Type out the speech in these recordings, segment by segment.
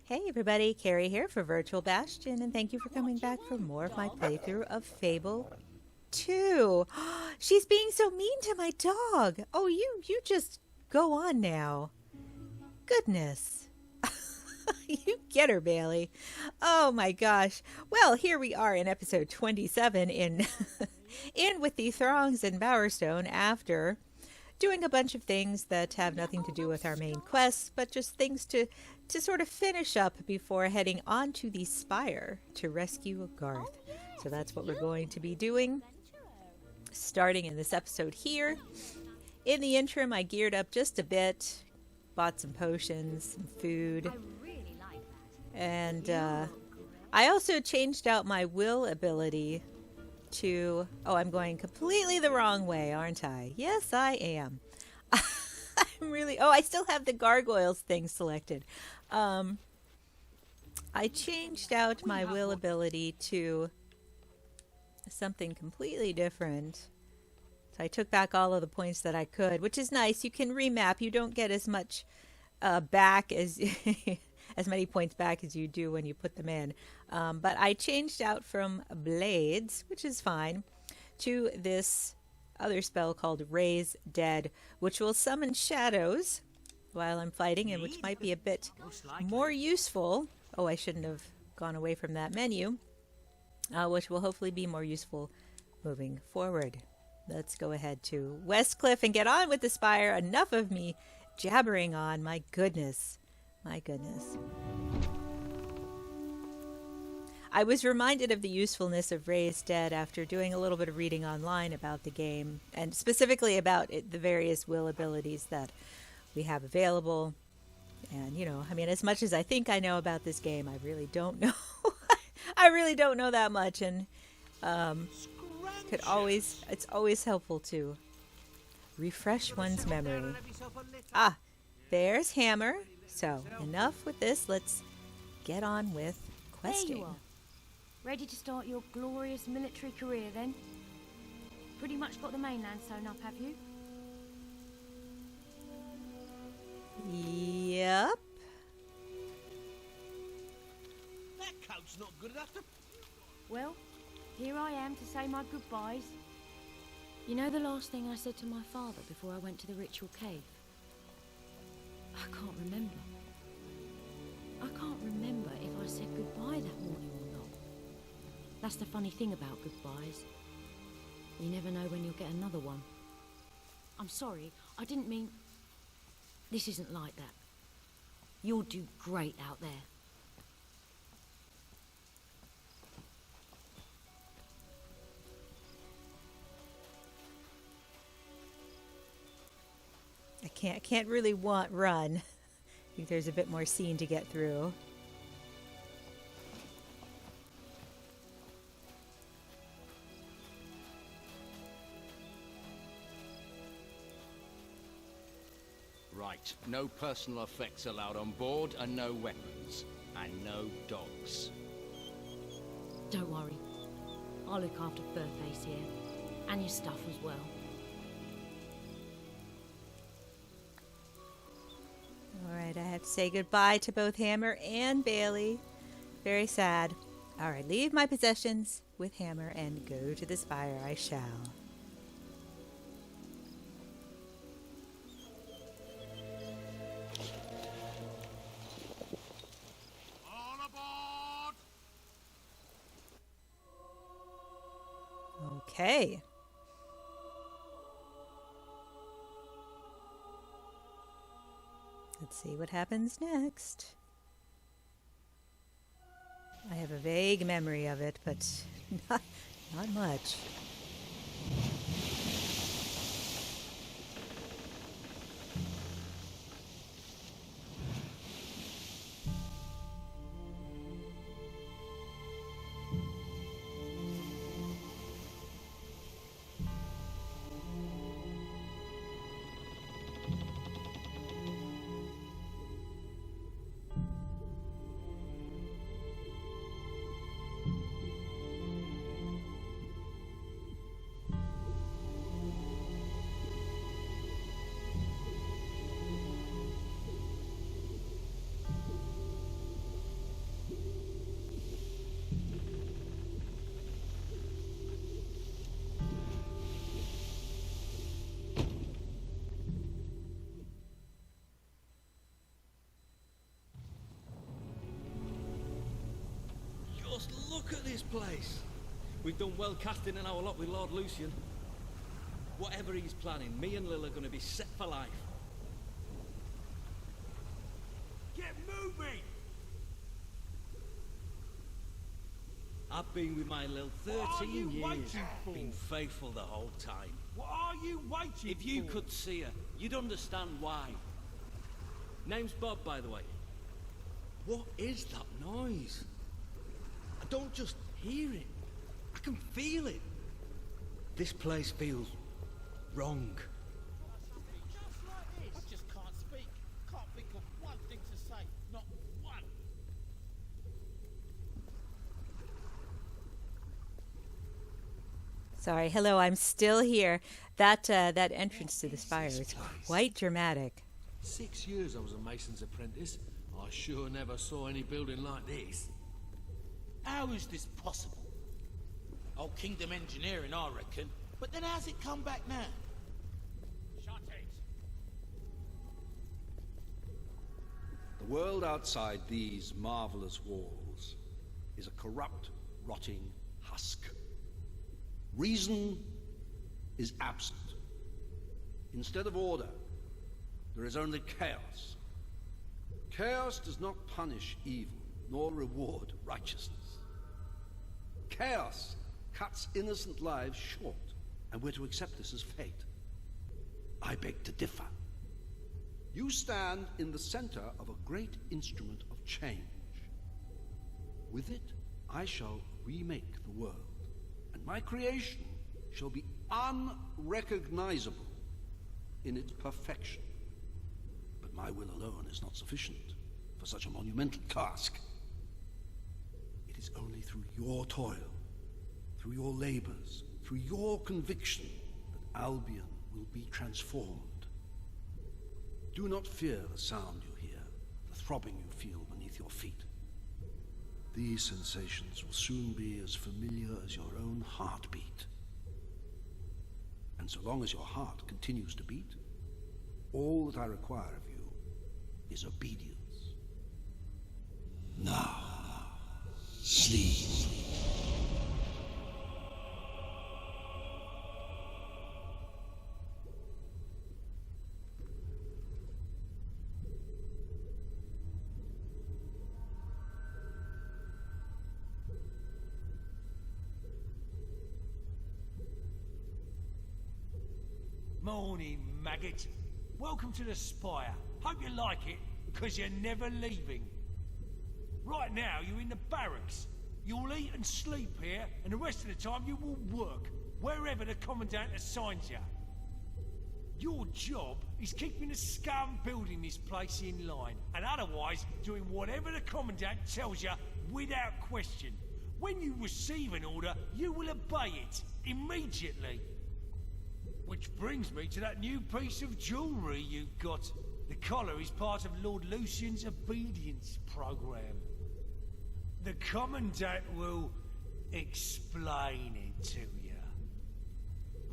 Hey everybody, Carrie here for Virtual Bastion, and thank you for coming back for more of my playthrough of Fable 2. She's being so mean to my dog. Oh, you just go on now. Goodness. You get her, Bailey. Oh my gosh. Well, here we are in episode 27 in in with the Throngs in Bowerstone after doing a bunch of things that have nothing to do with our main quests, but just things to sort of finish up before heading on to the Spire to rescue Garth. So that's what we're going to be doing, starting in this episode here. In the interim, I geared up just a bit, bought some potions, some food, and I also changed out my will ability to... Oh, I'm going completely the wrong way, aren't I? Yes, I am. I'm really... Oh, I still have the gargoyles thing selected. I changed out my will ability to something completely different. So I took back all of the points that I could, which is nice. You can remap. You don't get as much back as... as many points back as you do when you put them in. But I changed out from Blades, which is fine, to this other spell called Raise Dead, which will summon shadows while I'm fighting, and which might be a bit more useful. Oh, I shouldn't have gone away from that menu. Which will hopefully be more useful moving forward. Let's go ahead to Westcliff and get on with the Spire. Enough of me jabbering on. My goodness. My goodness. I was reminded of the usefulness of Raise Dead after doing a little bit of reading online about the game, and specifically about the various will abilities that we have available. And, you know, I mean, as much as I think I know about this game, I really don't know. I really don't know that much, and it's always helpful to refresh one's memory. Ah, there's Hammer. So, enough with this. Let's get on with questing. There you are. Ready to start your glorious military career, then? Pretty much got the mainland sewn up, have you? Yep. That coat's not good enough to... Well, here I am to say my goodbyes. You know the last thing I said to my father before I went to the ritual cave? I can't remember. I can't remember if I said goodbye that morning or not. That's the funny thing about goodbyes. You never know when you'll get another one. I'm sorry, I didn't mean... This isn't like that. You'll do great out there. I can't really run. I think there's a bit more scene to get through. Right, no personal effects allowed on board, and no weapons. And no dogs. Don't worry. I'll look after Furface here. And your stuff as well. Alright, I have to say goodbye to both Hammer and Bailey. Very sad. Alright, leave my possessions with Hammer and go to the Spire. I shall. All aboard! Okay. Let's see what happens next. I have a vague memory of it, but not much. this place? We've done well casting in our lot with Lord Lucien. Whatever he's planning, me and Lil are gonna be set for life. Get moving! I've been with my Lil What are 13 you years. waiting for? Been faithful the whole time. What are you waiting for? If you could see her, you'd understand why. Name's Bob, by the way. What is that noise? I don't just hear it. I can feel it. This place feels wrong. Just like this. I just can't speak. Can't think of one thing to say. Not one. Sorry, hello, I'm still here. That entrance to the spire is quite dramatic. 6 years I was a mason's apprentice. I sure never saw any building like this. How is this possible? Old Kingdom engineering, I reckon. But then how's it come back now? Shut it. The world outside these marvelous walls is a corrupt, rotting husk. Reason is absent. Instead of order, there is only chaos. Chaos does not punish evil, nor reward righteousness. Chaos cuts innocent lives short, and we're to accept this as fate. I beg to differ. You stand in the center of a great instrument of change. With it, I shall remake the world, and my creation shall be unrecognizable in its perfection. But my will alone is not sufficient for such a monumental task. It is only through your toil, through your labors, through your conviction, that Albion will be transformed. Do not fear the sound you hear, the throbbing you feel beneath your feet. These sensations will soon be as familiar as your own heartbeat. And so long as your heart continues to beat, all that I require of you is obedience. Now, sleep. Morning, maggot. Welcome to the Spire. Hope you like it, because you're never leaving. Right now, you're in the barracks. You'll eat and sleep here, and the rest of the time you will work, wherever the Commandant assigns you. Your job is keeping the scum building this place in line, and otherwise doing whatever the Commandant tells you without question. When you receive an order, you will obey it immediately. Which brings me to that new piece of jewellery you've got. The collar is part of Lord Lucien's obedience program. The Commandant will explain it to you.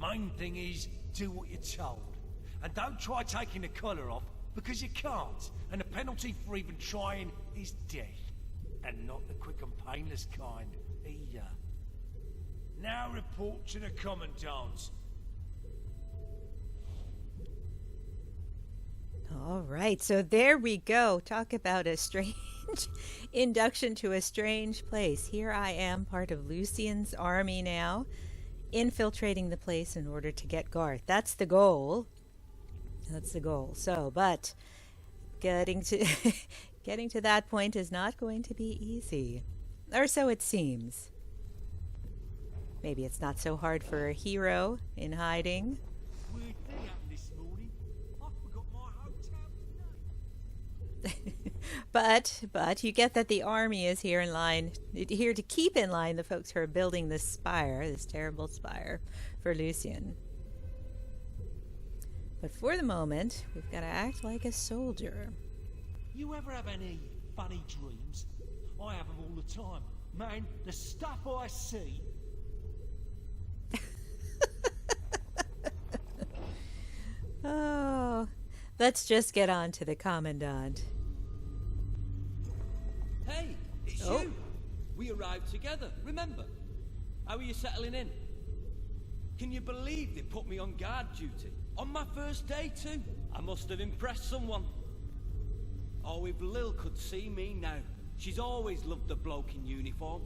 Main thing is, do what you're told. And don't try taking the collar off, because you can't. And the penalty for even trying is death. And not the quick and painless kind, either. Now report to the Commandant. All right, so there we go. Talk about a strange induction to a strange place. Here I am, part of Lucien's army now, infiltrating the place in order to get Garth. That's the goal. That's the goal. So, but getting to getting to that point is not going to be easy. Or so it seems. Maybe it's not so hard for a hero in hiding. Weird thing happened this morning. I forgot my hotel name. But you get that the army is here in line, here to keep in line the folks who are building this spire, this terrible spire, for Lucien. But for the moment, we've got to act like a soldier. You ever have any funny dreams? I have them all the time. Man, the stuff I see. Oh, let's just get on to the Commandant. Hey, it's Oh. you. We arrived together, remember? How are you settling in? Can you believe they put me on guard duty? On my first day too? I must have impressed someone. Oh, if Lil could see me now. She's always loved the bloke in uniform.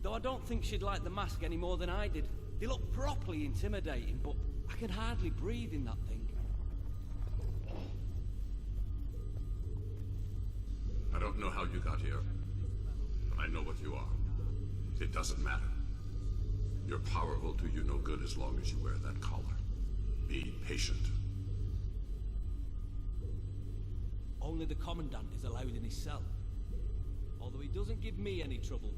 Though I don't think she'd like the mask any more than I did. They look properly intimidating, but I could hardly breathe in that thing. I don't know how you got here, but I know what you are. It doesn't matter. Your power will do you no good as long as you wear that collar. Be patient. Only the Commandant is allowed in his cell. Although he doesn't give me any trouble.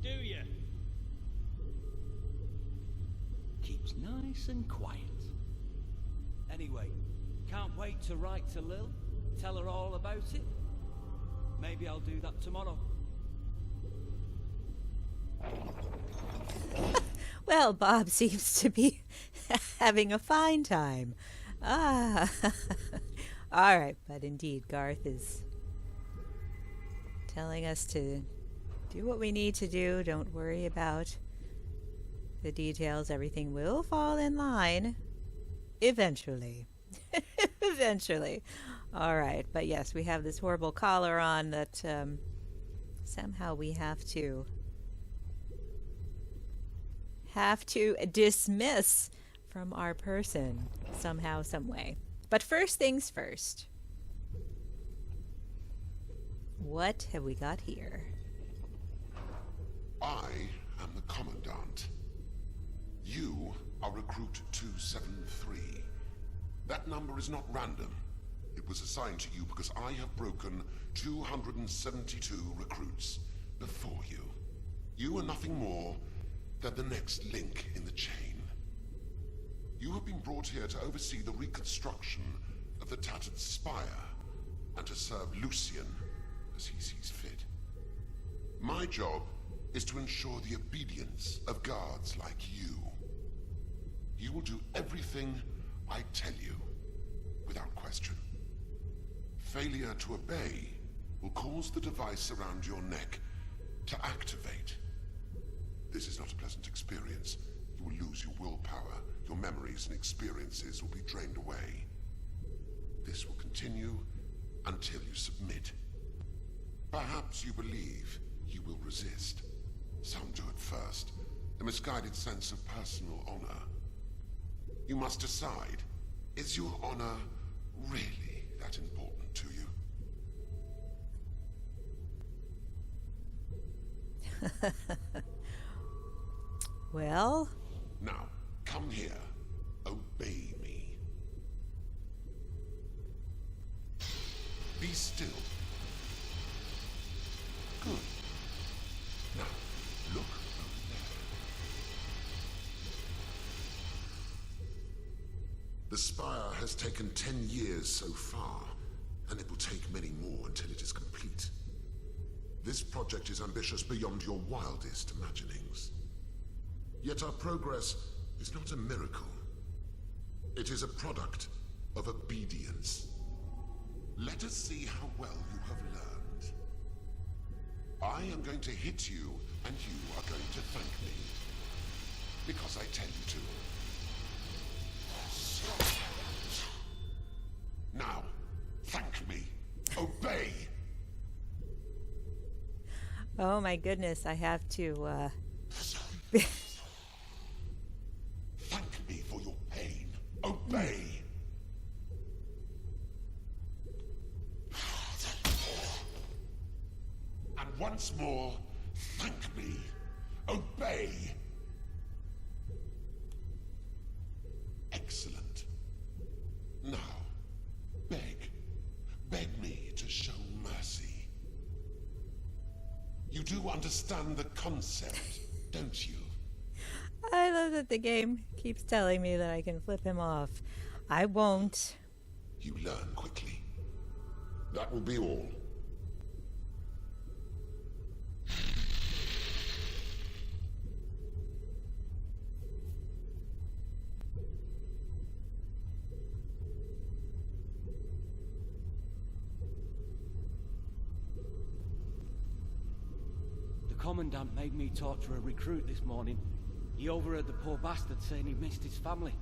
Do you? Keeps nice and quiet. Anyway, can't wait to write to Lil, tell her all about it. Maybe I'll do that tomorrow. Well, Bob seems to be having a fine time. Ah. All right, but indeed, Garth is telling us to do what we need to do. Don't worry about the details. Everything will fall in line eventually. Eventually. All right, but yes, we have this horrible collar on that somehow we have to dismiss from our person somehow, some way. But first things first. What have we got here? I am the Commandant. You are Recruit 273. That number is not random. It was assigned to you because I have broken 272 recruits before you. You are nothing more than the next link in the chain. You have been brought here to oversee the reconstruction of the tattered Spire and to serve Lucien as he sees fit. My job is to ensure the obedience of guards like you. You will do everything I tell you, without question. Failure to obey will cause the device around your neck to activate. This is not a pleasant experience. You will lose your willpower. Your memories and experiences will be drained away. This will continue until you submit. Perhaps you believe you will resist. Some do at first. A misguided sense of personal honor. You must decide, is your honor really that important to you? Well? Now, come here. Obey me. Be still. Good. Now, look over there. The Spire has taken 10 years so far, and it will take many more until it is complete. This project is ambitious beyond your wildest imaginings. Yet our progress is not a miracle. It is a product of obedience. Let us see how well you have learned. I am going to hit you, and you are going to thank me. Because I tell you to. Now, thank me. Obey! Oh my goodness, I have to, Thank me for your pain. Obey! And once more, thank me. Obey! Excellent. Now, beg. Beg me to show mercy. You do understand the concept, don't you? I love that the game keeps telling me that I can flip him off. I won't. You learn quickly. That will be all. Commandant made me talk to a recruit this morning. He overheard the poor bastard saying he missed his family.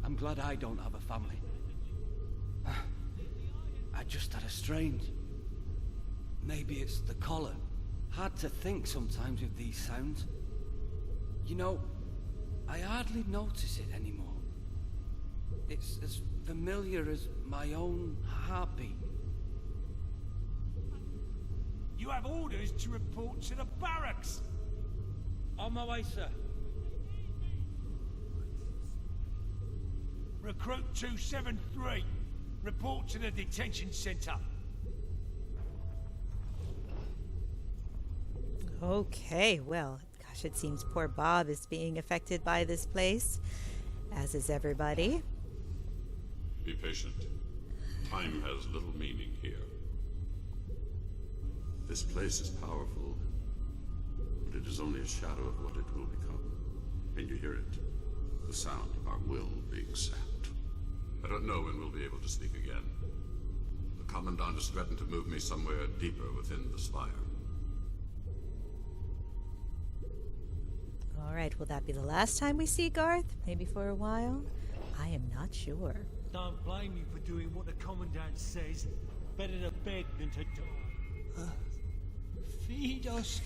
I'm glad I don't have a family. I just had a strange... Maybe it's the collar. Hard to think sometimes with these sounds. You know, I hardly notice it anymore. It's as familiar as my own heartbeat. You have orders to report to the barracks. On my way, sir. Recruit 273. Report to the detention center. Okay, well, gosh, it seems poor Bob is being affected by this place, as is everybody. Be patient. Time has little meaning here. This place is powerful, but it is only a shadow of what it will become. And you hear it, the sound of our will being sapped. I don't know when we'll be able to speak again. The Commandant has threatened to move me somewhere deeper within the Spire. All right, will that be the last time we see Garth? Maybe for a while? I am not sure. Don't blame you for doing what the Commandant says. Better to beg than to die. Feed us.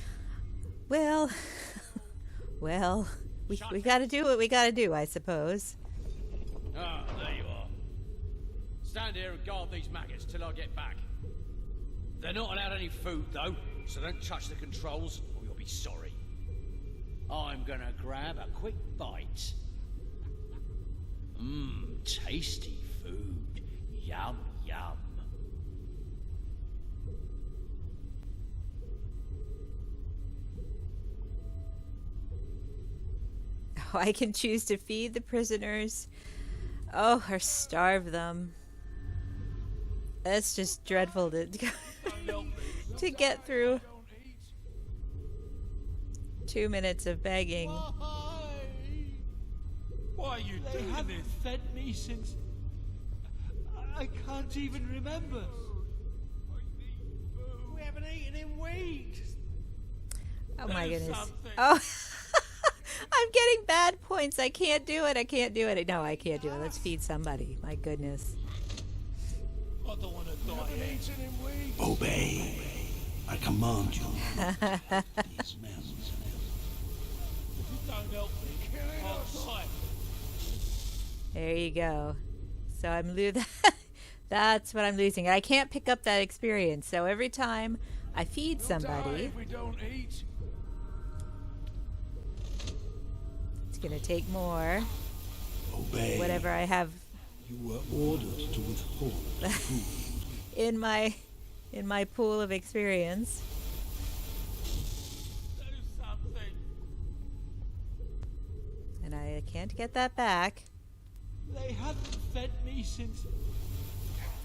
Well, well, we gotta do what we gotta do, I suppose. Ah, there you are. Stand here and guard these maggots till I get back. They're not allowed any food, though, so don't touch the controls or you'll be sorry. I'm gonna grab a quick bite. Mmm, tasty food. Yum, yum. Oh, I can choose to feed the prisoners. Oh, or starve them. That's just dreadful to to get through. 2 minutes of begging. Why are you doing this? They haven't fed me since... I can't even remember. We haven't eaten in weeks. Oh my goodness. Oh, I'm getting bad points. I can't do it. I can't do it. No, I can't do it. Let's feed somebody. My goodness. I don't want to die. Obey. I command you. These men. If you don't help me, I'll fight. There you go. So I'm losing. That's what I'm losing. I can't pick up that experience. So every time I feed somebody, If we don't eat. it's going to take more. Obey. Whatever I have You were ordered to withhold food. in my pool of experience. Do something. And I can't get that back. They haven't fed me since...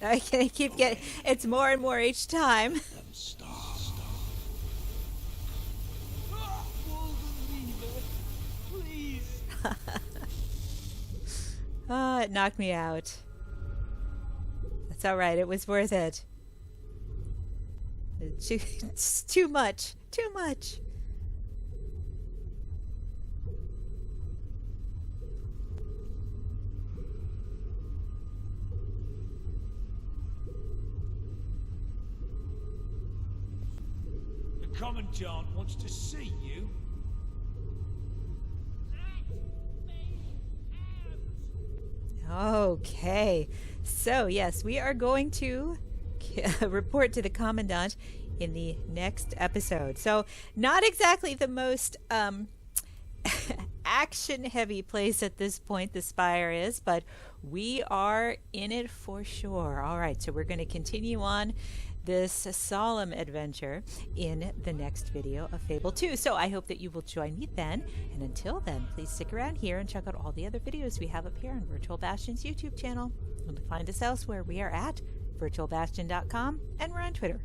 I can keep getting... It's more and more each time. Them starve. Please. Oh, it knocked me out. That's all right. It was worth it. It's too much. Too much. The Commandant wants to see you. Okay. So, yes, we are going to report to the Commandant in the next episode. So, not exactly the most action-heavy place at this point, the Spire is, but we are in it for sure. All right, so we're going to continue on this solemn adventure in the next video of Fable 2. So I hope that you will join me then. And until then, please stick around here and check out all the other videos we have up here on Virtual Bastion's YouTube channel. And to find us elsewhere, we are at virtualbastion.com and we're on Twitter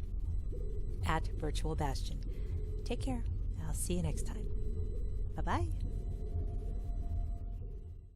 at Virtual Bastion. Take care. I'll see you next time. Bye-bye.